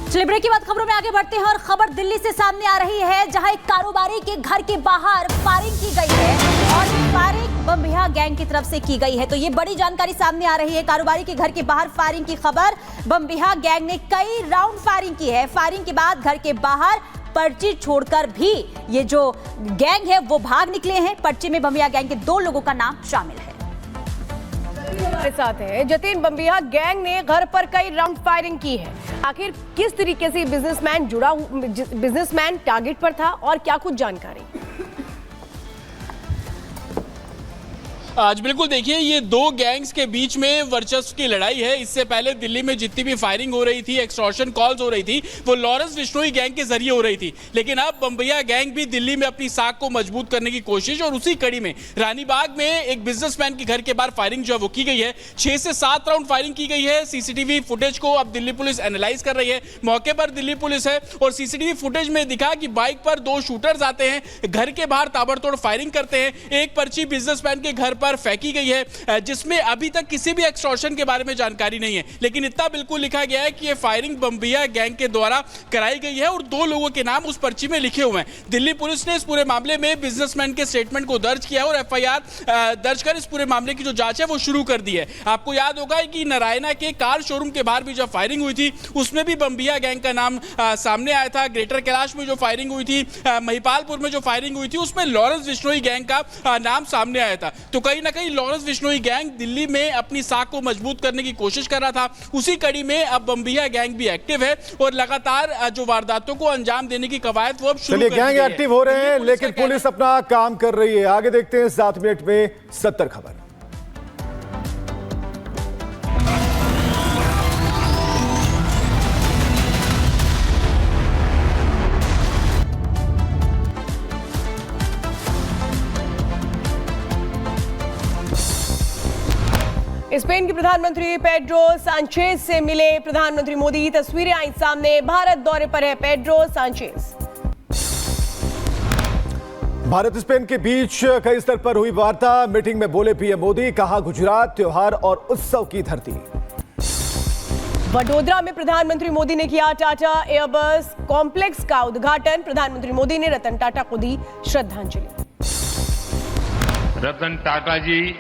चलिए ब्रेक के बाद खबरों में आगे बढ़ते हैं और खबर दिल्ली से सामने आ रही है, जहां एक कारोबारी के घर के बाहर फायरिंग की गई है और फायरिंग बम्बिहा गैंग की तरफ से की गई है। तो ये बड़ी जानकारी सामने आ रही है। कारोबारी के घर के बाहर फायरिंग की खबर। बम्बिहा गैंग ने कई राउंड फायरिंग की है। फायरिंग के बाद घर के बाहर पर्ची छोड़कर भी ये जो गैंग है वो भाग निकले हैं। पर्ची में बम्बिहा गैंग के 2 लोगों का नाम शामिल है। हमारे साथ है जतिन। बम्बिहा गैंग ने घर पर कई राउंड फायरिंग की है। आखिर किस तरीके से बिजनेसमैन टारगेट पर था और क्या कुछ जानकारी? आज बिल्कुल देखिए, ये 2 गैंग्स के बीच में वर्चस्व की लड़ाई है। इससे पहले दिल्ली में जितनी भी फायरिंग हो रही थी, एक्सटॉर्शन कॉल्स हो रही थी, वो लॉरेंस बिश्नोई गैंग के जरिए हो रही थी। लेकिन अब बम्बिहा गैंग भी दिल्ली में अपनी साख को मजबूत करने की कोशिश, और उसी कड़ी में रानीबाग में एक बिजनेसमैन के घर के बाहर फायरिंग जो है वो की गई है। 6 से 7 राउंड फायरिंग की गई है। सीसीटीवी फुटेज को अब दिल्ली पुलिस एनालाइज कर रही है। मौके पर दिल्ली पुलिस है और सीसीटीवी फुटेज में दिखा कि बाइक पर 2 शूटर्स आते हैं, घर के बाहर ताबड़तोड़ फायरिंग करते हैं। एक पर्ची बिजनेसमैन के घर पर फेंकी गई है, जिसमें अभी तक किसी भी एक्सटॉर्शन के बारे में जानकारी नहीं है। लेकिन इतना बिल्कुल लिखा गया है कि यह फायरिंग बम्बिहा गैंग के द्वारा कराई गई है और 2 लोगों के नाम उस पर्ची में लिखे हुए हैं। दिल्ली पुलिस ने इस पूरे मामले में बिजनेसमैन के स्टेटमेंट को दर्ज किया है और एफआईआर दर्ज कर इस पूरे मामले की जो जांच है वो शुरू कर दी है। आपको याद होगा कि नारायणा के कार शोरूम के बाहर भी जब फायरिंग हुई थी, उसमें भी बम्बिहा गैंग का नाम सामने आया था। ग्रेटर कैलाश में जो फायरिंग हुई थी, महिपालपुर में जो फायरिंग हुई थी, उसमें लॉरेंस बिश्नोई गैंग का नाम सामने आया था। तो कहीं ना कहीं लॉरेंस बिश्नोई गैंग दिल्ली में अपनी साख को मजबूत करने की कोशिश कर रहा था। उसी कड़ी में अब बम्बिहा गैंग भी एक्टिव है और लगातार जो वारदातों को अंजाम देने की कवायद वो अब शुरू कर दी है। गैंग एक्टिव हो रहे हैं, लेकिन पुलिस अपना काम कर रही है। आगे देखते हैं 7 मिनट में 70 खबर। स्पेन के प्रधानमंत्री पेड्रो सांचेज से मिले प्रधानमंत्री मोदी। तस्वीरें आई सामने। भारत दौरे पर है पेड्रो सांचेज। भारत स्पेन के बीच कई स्तर पर हुई वार्ता। मीटिंग में बोले पीएम मोदी, कहा गुजरात त्योहार और उत्सव की धरती। वडोदरा में प्रधानमंत्री मोदी ने किया टाटा एयरबस कॉम्प्लेक्स का उद्घाटन। प्रधानमंत्री मोदी ने रतन टाटा को दी श्रद्धांजलि। रतन टाटा जी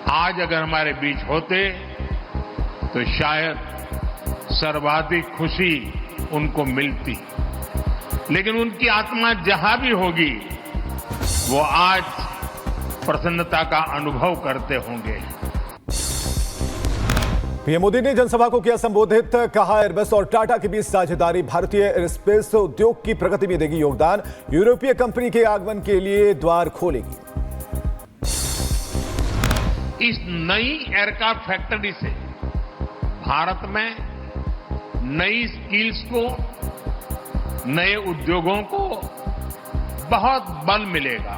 आज अगर हमारे बीच होते तो शायद सर्वाधिक खुशी उनको मिलती, लेकिन उनकी आत्मा जहां भी होगी वो आज प्रसन्नता का अनुभव करते होंगे। पीएम मोदी ने जनसभा को किया संबोधित। कहा एयरबस और टाटा के बीच साझेदारी भारतीय एयरस्पेस उद्योग की प्रगति में देगी योगदान। यूरोपीय कंपनी के आगमन के लिए द्वार खोलेगी। इस नई एयरक्राफ्ट फैक्ट्री से भारत में नई स्किल्स को, नए उद्योगों को बहुत बल मिलेगा।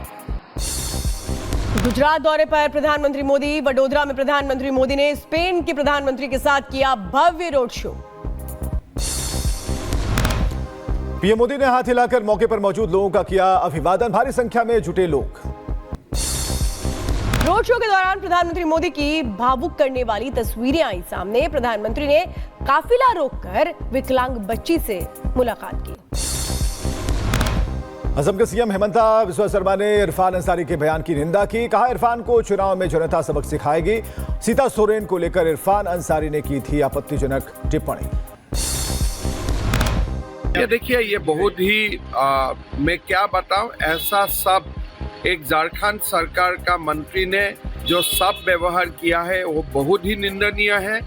गुजरात दौरे पर प्रधानमंत्री मोदी। वडोदरा में प्रधानमंत्री मोदी ने स्पेन के प्रधानमंत्री के साथ किया भव्य रोड शो। पीएम मोदी ने हाथ हिलाकर मौके पर मौजूद लोगों का किया अभिवादन। भारी संख्या में जुटे लोग। रोड शो के दौरान प्रधानमंत्री मोदी की भावुक करने वाली तस्वीरें आई सामने। प्रधानमंत्री ने काफिला रोककर विकलांग बच्ची से मुलाकात की। असम के सीएम हेमंता बिस्वा शर्मा ने इरफान अंसारी के बयान की निंदा की। कहा इरफान को चुनाव में जनता सबक सिखाएगी। सीता सोरेन को लेकर इरफान अंसारी ने की थी आपत्तिजनक टिप्पणी। ये देखिए, ये बहुत ही मैं क्या बताऊं, ऐसा सब एक झारखंड सरकार का मंत्री ने जो सब व्यवहार किया है वो बहुत ही निंदनीय है।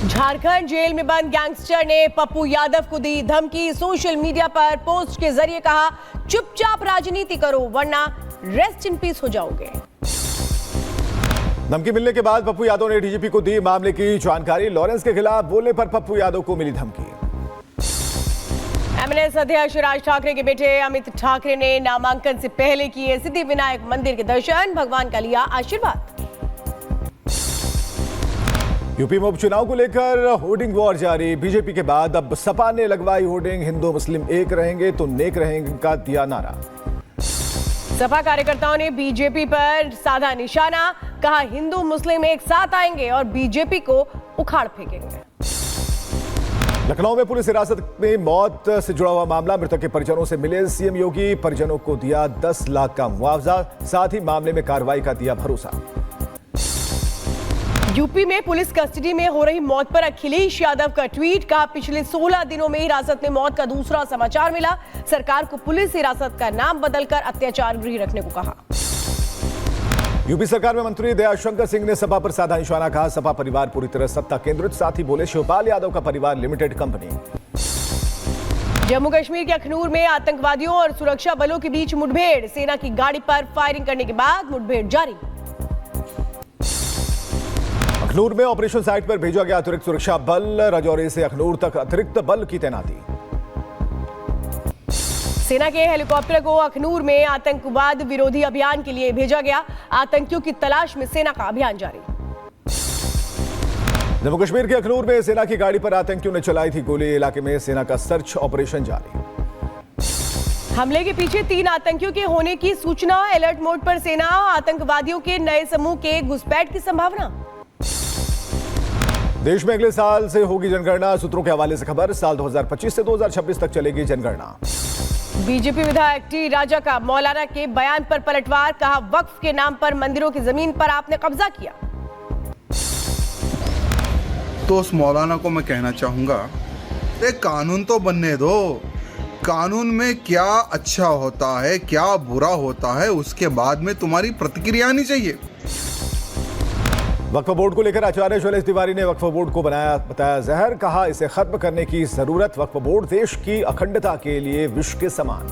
झारखंड जेल में बंद गैंगस्टर ने पप्पू यादव को दी धमकी। सोशल मीडिया पर पोस्ट के जरिए कहा, चुपचाप राजनीति करो वरना रेस्ट इन पीस हो जाओगे। धमकी मिलने के बाद पप्पू यादव ने डीजीपी को दी मामले की जानकारी। लॉरेंस के खिलाफ बोलने पर पप्पू यादव को मिली धमकी। एमएनएस अध्यक्ष राज ठाकरे के बेटे अमित ठाकरे ने नामांकन से पहले किए सिद्धिविनायक मंदिर के दर्शन। भगवान का लिया आशीर्वाद। यूपी में उपचुनाव को लेकर होर्डिंग वॉर जारी। बीजेपी के बाद अब सपा ने लगवाई होर्डिंग। हिंदू मुस्लिम एक रहेंगे तो नेक रहेंगे का दिया नारा। सपा कार्यकर्ताओं ने बीजेपी पर साधा निशाना। कहा हिंदू मुस्लिम एक साथ आएंगे और बीजेपी को उखाड़ फेंकेंगे। लखनऊ में पुलिस हिरासत में मौत से जुड़ा हुआ मामला, मृतक के परिजनों से मिले सीएम योगी, परिजनों को दिया 10 लाख का मुआवजा, साथ ही मामले में कार्रवाई का दिया भरोसा। यूपी में पुलिस कस्टडी में हो रही मौत पर अखिलेश यादव का ट्वीट, कहा पिछले 16 दिनों में हिरासत में मौत का दूसरा समाचार मिला, सरकार को पुलिस हिरासत का नाम बदलकर अत्याचार गृह रखने को कहा। यूपी सरकार में मंत्री दयाशंकर सिंह ने सपा पर साधा निशाना, कहा सपा परिवार पूरी तरह सत्ता केंद्रित, साथ ही बोले शिवपाल यादव का परिवार लिमिटेड कंपनी। जम्मू कश्मीर के अखनूर में आतंकवादियों और सुरक्षा बलों के बीच मुठभेड़, सेना की गाड़ी पर फायरिंग करने के बाद मुठभेड़ जारी। अखनूर में ऑपरेशन साइट पर भेजा गया अतिरिक्त सुरक्षा बल, राजौरी से अखनूर तक अतिरिक्त बल की तैनाती। सेना के हेलीकॉप्टर को अखनूर में आतंकवाद विरोधी अभियान के लिए भेजा गया, आतंकियों की तलाश में सेना का अभियान जारी। जम्मू कश्मीर के अखनूर में सेना की गाड़ी पर आतंकियों ने चलाई थी गोली, इलाके में सेना का सर्च ऑपरेशन जारी। हमले के पीछे 3 आतंकियों के होने की सूचना, अलर्ट मोड पर सेना, आतंकवादियों के नए समूह के घुसपैठ की संभावना। देश में अगले साल से होगी जनगणना, सूत्रों के हवाले से खबर, साल 2025 से 2026 तक चलेगी जनगणना। बीजेपी विधायक टी राजा का मौलाना के बयान पर पलटवार, कहा वक्फ के नाम पर मंदिरों की जमीन पर आपने कब्जा किया। तो उस मौलाना को मैं कहना चाहूंगा, एक कानून तो बनने दो, कानून में क्या अच्छा होता है क्या बुरा होता है उसके बाद में तुम्हारी प्रतिक्रिया आनी चाहिए। वक्फ बोर्ड को लेकर आचार्य शैलेश तिवारी ने वक्फ बोर्ड को बताया जहर, कहा इसे खत्म करने की जरूरत, वक्फ बोर्ड देश की अखंडता के लिए विष के समान।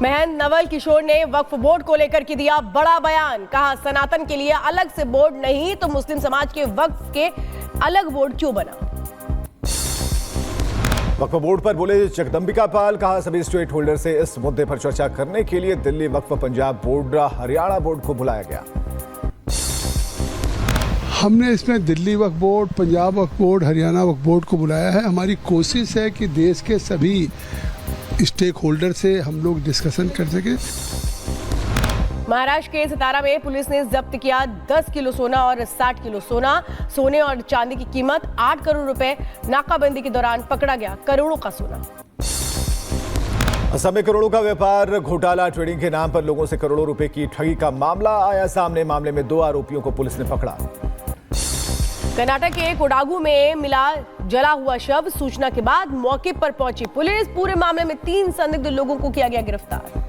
महंत नवल किशोर ने वक्फ बोर्ड को लेकर के दिया बड़ा बयान, कहा सनातन के लिए अलग से बोर्ड नहीं तो मुस्लिम समाज के वक्फ के अलग बोर्ड क्यों बना। वक्फ बोर्ड पर बोले जगदंबिका पाल, कहा सभी स्टेट होल्डर से इस मुद्दे पर चर्चा करने के लिए दिल्ली वक्फ, पंजाब बोर्ड, हरियाणा बोर्ड को बुलाया गया। हमने इसमें दिल्ली वक्फ बोर्ड, पंजाब वक्फ बोर्ड, हरियाणा वक्फ बोर्ड को बुलाया है। हमारी कोशिश है कि देश के सभी स्टेक होल्डर से हम लोग डिस्कशन कर सके। महाराष्ट्र के सतारा में पुलिस ने जब्त किया 10 किलो सोना और 60 किलो सोना, सोने और चांदी की कीमत 8 करोड़ रुपए, नाकाबंदी के दौरान पकड़ा गया करोड़ों का सोना। असम में करोड़ों का व्यापार घोटाला, ट्रेडिंग के नाम पर लोगों से करोड़ों रुपए की ठगी का मामला आया सामने, मामले में 2 आरोपियों को पुलिस ने पकड़ा। कर्नाटक के कोडागू में मिला जला हुआ शव, सूचना के बाद मौके पर पहुंची पुलिस, पूरे मामले में 3 संदिग्ध लोगों को किया गया गिरफ्तार।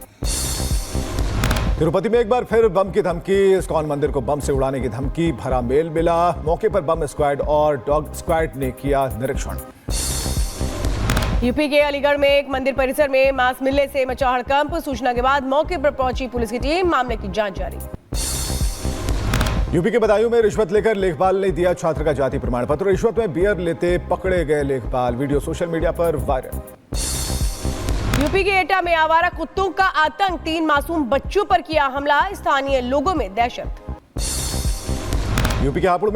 तिरुपति में एक बार फिर बम की धमकी, इस्कॉन मंदिर को बम से उड़ाने की धमकी, भरा मेल मिला, मौके पर बम स्क्वाड और डॉग स्क्वाड ने किया निरीक्षण। यूपी के अलीगढ़ में एक मंदिर परिसर में मांस मिलने से मचा हड़कंप, सूचना के बाद मौके पर पहुंची पुलिस की टीम, मामले की जांच जारी। यूपी के बदायूं में रिश्वत लेकर लेखपाल ने दिया छात्र का जाति प्रमाण पत्र, रिश्वत में बियर लेते पकड़े गए लेखपाल, वीडियो सोशल मीडिया पर वायरल। यूपी के एटा में आवारा कुत्तों का आतंक, 3 मासूम बच्चों पर किया हमला, स्थानीय लोगों में दहशत। यूपी के हापुड़